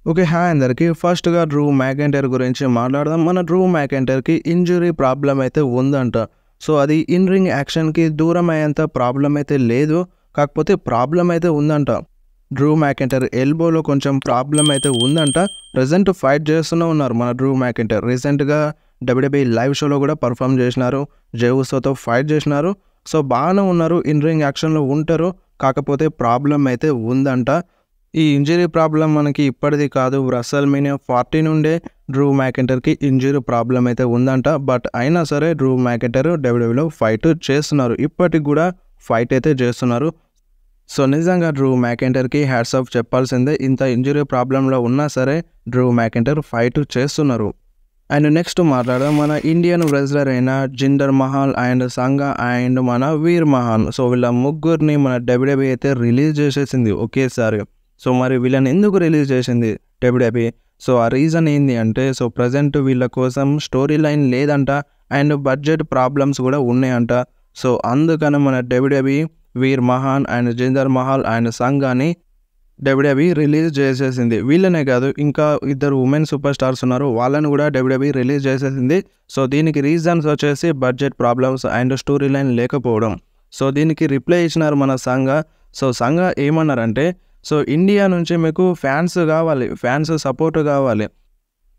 Okay. Hi అందరికి. ఫస్ట్‌గా Drew McIntyre గురించి మాట్లాడదాం. మన డ్రూ మ్యాకెంటైర్‌కి ఇంజ్యూరీ ప్రాబ్లమ్ అయితే ఉందంట. సో, అది ఇన్ రింగ్ యాక్షన్‌కి దూరం అయ్యేంత ప్రాబ్లమ్ అయితే లేదు. కాకపోతే ప్రాబ్లమ్ అయితే ఉందంట. డ్రూ మ్యాకెంటైర్ ఎల్బోలో కొంచెం ప్రాబ్లమ్ అయితే ఉందంట. ప్రెజెంట్ ఫైట్ చేస్తూనే ఉన్నారు మన డ్రూ మ్యాకెంటైర్. రీసెంట్‌గా డబ్ల్యూడబ్ల్యూఈ లైవ్ షోలో కూడా పర్ఫార్మ్ చేసినారు. జే ఉసోతో ఫైట్ చేసినారు. సో, బాగానే ఉన్నారు. ఇన్ రింగ్ యాక్షన్‌లో ఉంటారు. కాకపోతే ప్రాబ్లమ్ అయితే ఉందంట. ఈ ఇంజరీ ప్రాబ్లమ్ మనకి ఇప్పటిది కాదు. రెసల్‌మేనియా 40 నుండే డ్రూ మ్యాకెంటైర్‌కి ఇంజరీ ప్రాబ్లమ్ అయితే ఉందంట. బట్ అయినా సరే డ్రూ మ్యాకెంటైర్ డబ్ల్యూడబ్ల్యూఈలో ఫైట్ చేస్తున్నారు. ఇప్పటికి కూడా ఫైట్ అయితే చేస్తున్నారు. సో, నిజంగా డ్రూ మ్యాకెంటైర్‌కి హ్యాట్స్ ఆఫ్ చెప్పాల్సిందే. ఇంత ఇంజరీ ప్రాబ్లమ్‌లో ఉన్నా సరే డ్రూ మ్యాకెంటైర్ ఫైట్ చేస్తున్నారు. అండ్ నెక్స్ట్ మాట్లాడదాం మన ఇండియన్ రెజ్లర్ అయిన జిందర్ మహల్ అండ్ సంగా అండ్ మన వీర్ మహాన్. సో, వీళ్ళ ముగ్గురిని మన డబ్ల్యూడబ్ల్యూఈ అయితే రిలీజ్ చేసేసింది ఒకేసారి. సో, మరి వీళ్ళని ఎందుకు రిలీజ్ చేసింది డబ్ల్యూడబ్ల్యూఈ? సో, ఆ రీజన్ ఏంది అంటే ప్రజెంట్ వీళ్ళ కోసం స్టోరీ లైన్ లేదంట. అండ్ బడ్జెట్ ప్రాబ్లమ్స్ కూడా ఉన్నాయంట. సో, అందుకని మన డబ్ల్యూడబ్ల్యూఈ వీర్ మహాన్ and జిందర్ Mahal and Sangani WWE release చేసేసింది. వీళ్ళనే కాదు, ఇంకా ఇద్దరు ఉమెన్ సూపర్ స్టార్స్ ఉన్నారు. వాళ్ళని కూడా డబ్ల్యూడబ్ల్యూఈ రిలీజ్ చేసేసింది. సో, దీనికి రీజన్స్ వచ్చేసి budget problems and story line లేకపోవడం. సో, దీనికి రిప్లై ఇచ్చినారు మన సంగా. సో, సంగా ఏమన్నారంటే, సో, ఇండియా నుంచి మీకు ఫ్యాన్స్ కావాలి, ఫ్యాన్స్ సపోర్ట్ కావాలి.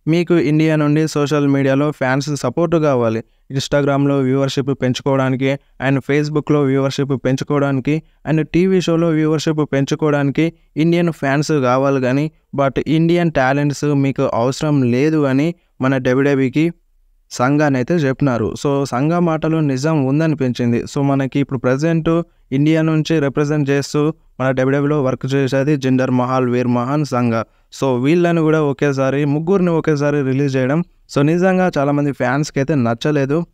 మీకు ఇండియా నుండి సోషల్ మీడియాలో ఫ్యాన్స్ సపోర్ట్ కావాలి. ఇన్‌స్టాగ్రామ్‌లో వ్యూవర్‌షిప్ పెంచుకోవడానికి అండ్ ఫేస్‌బుక్‌లో వ్యూవర్‌షిప్ పెంచుకోవడానికి అండ్ టీవీ షోలో వ్యూవర్‌షిప్ పెంచుకోవడానికి ఇండియన్ ఫ్యాన్స్ కావాలి కానీ, బట్ ఇండియన్ టాలెంట్స్ మీకు అవసరం లేదు అని మన డబ్ల్యూడబ్ల్యూఈకి సంగానైతే చెప్పినారు. సో, సంగా మాటలో నిజం ఉందనిపించింది. సో, మనకి ఇప్పుడు ప్రెజెంట్ ఇండియా నుంచి రిప్రజెంట్ చేస్తూ మన డబ్ల్యూడబ్ల్యూఈలో వర్క్ చేసేది జిందర్ మహల్, వీర్ మహాన్, సంగా. సో, వీళ్ళని కూడా ముగ్గురిని ఒకేసారి రిలీజ్ చేయడం సో, నిజంగా చాలామంది ఫ్యాన్స్కి అయితే నచ్చలేదు.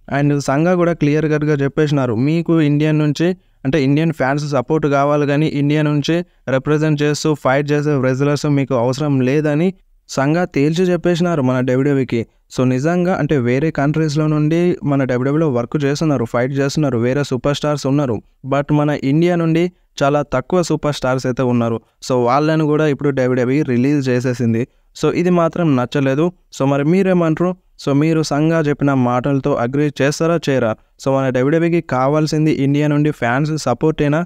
అండ్ సంగా కూడా క్లియర్ కట్‌గా చెప్పేసినారు. మీకు ఇండియన్ నుంచి అంటే ఇండియన్ ఫ్యాన్స్ సపోర్ట్ కావాలి కానీ ఇండియా నుంచి రిప్రజెంట్ చేస్తూ ఫైట్ చేసే రెజ్లర్స్ మీకు అవసరం లేదని సంగా తేల్చి చెప్పేసినారు మన డబ్ల్యూడబ్ల్యూఈకి. సో, నిజంగా అంటే వేరే కంట్రీస్‌లో నుండి మన డబ్ల్యూడబ్ల్యూఈలో వర్క్ చేస్తున్నారు, ఫైట్ చేస్తున్నారు, వేరే సూపర్ స్టార్స్ ఉన్నారు. బట్ మన ఇండియా నుండి చాలా తక్కువ సూపర్ స్టార్స్ అయితే ఉన్నారు. సో, వాళ్ళని కూడా ఇప్పుడు డబ్ల్యూడబ్ల్యూఈ రిలీజ్ చేసేసింది. సో, ఇది మాత్రం నచ్చలేదు. సో, మరి మీరేమంటారు? సో, మీరు సంగా చెప్పిన మాటలతో అగ్రీ చేస్తారా, చేయరా? సో, మన డబ్ల్యూడబ్ల్యూఈకి కావాల్సింది ఇండియా నుండి ఫ్యాన్స్ సపోర్టేనా?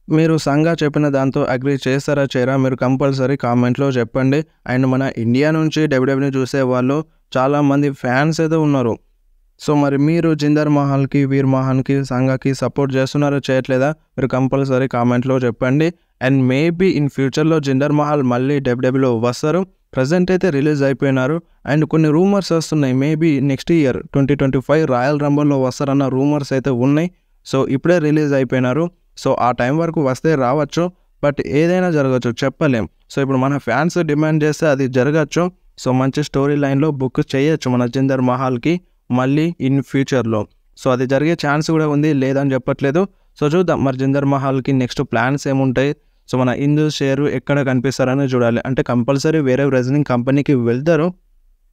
మీరు సంగా చెప్పిన దాంతో అగ్రీ చేస్తారా, చేయరా? మీరు కంపల్సరీ కామెంట్లో చెప్పండి. అండ్ మన ఇండియా నుంచి డబ్ల్యూడబ్ల్యూఈని చూసే వాళ్ళు చాలామంది ఫ్యాన్స్ అయితే ఉన్నారు. సో, మరి మీరు జిందర్ మహల్‌కి, వీర్ మహాన్‌కి, సంగాకి సపోర్ట్ చేస్తున్నారా, చేయట్లేదా? మీరు కంపల్సరీ కామెంట్లో చెప్పండి. అండ్ మేబీ ఇన్ ఫ్యూచర్‌లో జిందర్ మహల్ మళ్ళీ డబ్ల్యూడబ్ల్యూఈలో వస్తారు. ప్రెజెంట్ అయితే రిలీజ్ అయిపోయినారు. అండ్ కొన్ని రూమర్స్ వస్తున్నాయి. మేబీ నెక్స్ట్ ఇయర్ 2025 రాయల్ రంబుల్‌లో వస్తారన్న రూమర్స్ అయితే ఉన్నాయి. సో, ఇప్పుడే రిలీజ్ అయిపోయినారు. సో, ఆ టైం వరకు వస్తే రావచ్చు. బట్ ఏదైనా జరగచ్చు, చెప్పలేం. సో, ఇప్పుడు మన ఫ్యాన్స్ డిమాండ్ చేస్తే అది జరగచ్చు. సో, మంచి స్టోరీ లైన్‌లో బుక్ చేయొచ్చు మన జిందర్ మహల్‌కి మళ్ళీ ఇన్ ఫ్యూచర్‌లో. సో, అది జరిగే ఛాన్స్ కూడా ఉంది, లేదని చెప్పట్లేదు. సో, చూద్దాం మరి జిందర్ మహల్‌కి నెక్స్ట్ ప్లాన్స్ ఏముంటాయి. సో, మన హిందూ షేరు ఎక్కడ కనిపిస్తారని చూడాలి. అంటే కంపల్సరీ వేరే రెజ్లింగ్ కంపెనీకి వెళ్తారు.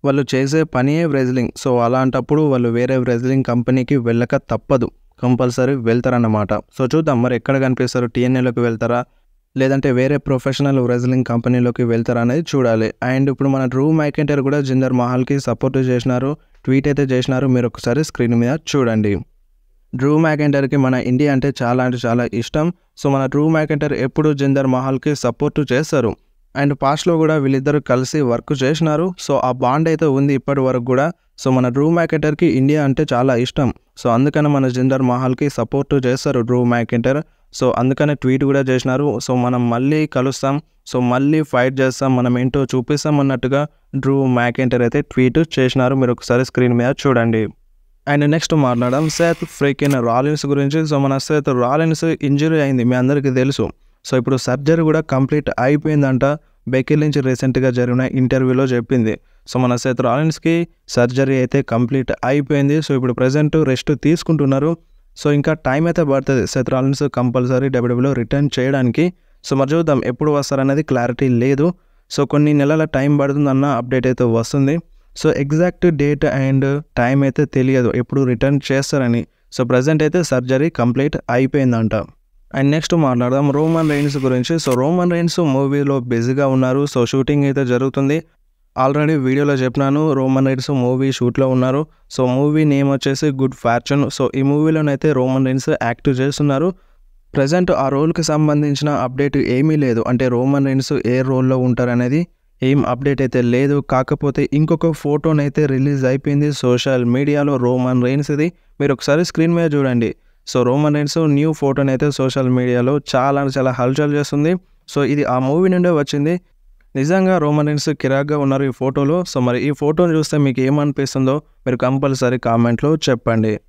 వాళ్ళు చేసే పనియే రెజ్లింగ్. సో, అలాంటప్పుడు వాళ్ళు వేరే రెజ్లింగ్ కంపెనీకి వెళ్ళక తప్పదు. కంపల్సరీ వెళ్తారన్నమాట. సో, చూద్దాం మరి ఎక్కడ కనిపిస్తారు. టీఎన్ఏలోకి వెళ్తారా, లేదంటే వేరే ప్రొఫెషనల్ రెజ్లింగ్ కంపెనీలోకి వెళ్తారా అనేది చూడాలి. అండ్ ఇప్పుడు మన డ్రూ మ్యాకెంటైర్ కూడా జిందర్ మహల్‌కి సపోర్ట్ చేసినారు, ట్వీట్ అయితే చేసినారు. మీరు ఒకసారి స్క్రీన్ మీద చూడండి. డ్రూ మ్యాకెంటైర్‌కి మన ఇండియా అంటే చాలా ఇష్టం. సో, మన డ్రూ మ్యాకెంటైర్ ఎప్పుడు జిందర్ మహల్‌కి సపోర్ట్ చేస్తారు. అండ్ పాస్ట్‌లో కూడా వీళ్ళిద్దరూ కలిసి వర్క్ చేసినారు. సో, ఆ బాండ్ అయితే ఉంది ఇప్పటి వరకు కూడా. సో, మన డ్రూ మ్యాకెంటైర్‌కి ఇండియా అంటే చాలా ఇష్టం. సో, అందుకని మన జిందర్ మహల్‌కి సపోర్ట్ చేస్తారు డ్రూ మ్యాకెంటైర్. సో, అందుకనే ట్వీట్ కూడా చేసినారు. సో, మనం మళ్ళీ కలుస్తాం. సో, మళ్ళీ ఫైట్ చేస్తాం, మనం ఏంటో చూపిస్తాం అన్నట్టుగా డ్రూ మ్యాకెంటైర్ అయితే ట్వీట్ చేసినారు. మీరు ఒకసారి స్క్రీన్ మీద చూడండి. అండ్ నెక్స్ట్ మాట్లాడడం సెత్ ఫ్రీకిన్ రాలిన్స్ గురించి. సో, మన సెత్ రాలిన్స్ ఇంజరీ అయింది, మీ అందరికీ తెలుసు. సో, ఇప్పుడు సర్జరీ కూడా కంప్లీట్ అయిపోయిందంట. బెక్కీ లించ్ రీసెంట్‌గా జరిగిన ఇంటర్వ్యూలో చెప్పింది. సో, మన సెత్ రాలిన్స్‌కి సర్జరీ అయితే కంప్లీట్ అయిపోయింది. సో, ఇప్పుడు ప్రెజెంట్ రెస్ట్ తీసుకుంటున్నారు. సో, ఇంకా టైం అయితే పడుతుంది సెత్ రాలిన్స్ కంపల్సరీ డబ్ల్యూడబ్ల్యూలో రిటర్న్ చేయడానికి. సో, మరి చూద్దాం ఎప్పుడు వస్తారనేది క్లారిటీ లేదు. సో, కొన్ని నెలల టైం పడుతుందన్న అప్డేట్ అయితే వస్తుంది. So, exact date and time అయితే తెలియదు ఎప్పుడు రిటర్న్ చేస్తారని. సో, ప్రెజెంట్ అయితే సర్జరీ కంప్లీట్ అయిపోయిందంట. అండ్ నెక్స్ట్ మాట్లాడదాం రోమన్ రైన్స్ గురించి. సో రోమన్ రైన్స్ మూవీలో బిజీగా ఉన్నారు. సో షూటింగ్ అయితే జరుగుతుంది. ఆల్రెడీ వీడియోలో చెప్పినాను, రోమన్ రైన్స్ మూవీ షూట్లో ఉన్నారు. సో మూవీ నేమ్ వచ్చేసి గుడ్ ఫార్చ్యూన్. సో ఈ మూవీలోనైతే రోమన్ రైన్స్ యాక్ట్ చేస్తున్నారు. ప్రజెంట్ ఆ రోల్కి సంబంధించిన అప్డేట్ ఏమీ లేదు. అంటే రోమన్ రైన్స్ ఏ రోల్లో ఉంటారనేది ఏం అప్డేట్ అయితే లేదు. కాకపోతే ఇంకొక ఫోటోనైతే రిలీజ్ అయిపోయింది సోషల్ మీడియాలో రోమన్ రైన్స్ది. మీరు ఒకసారి స్క్రీన్ మీద చూడండి. సో రోమన్ రైన్స్ న్యూ ఫోటోనైతే సోషల్ మీడియాలో చాలా హల్చల్ చేస్తుంది. సో ఇది ఆ మూవీ నుండే వచ్చింది. నిజంగా రోమన్ రైన్స్ కిరాక్గా ఉన్నారు ఈ ఫోటోలో. సో మరి ఈ ఫోటోని చూస్తే మీకు ఏమనిపిస్తుందో మీరు కంపల్సరీ కామెంట్లో చెప్పండి.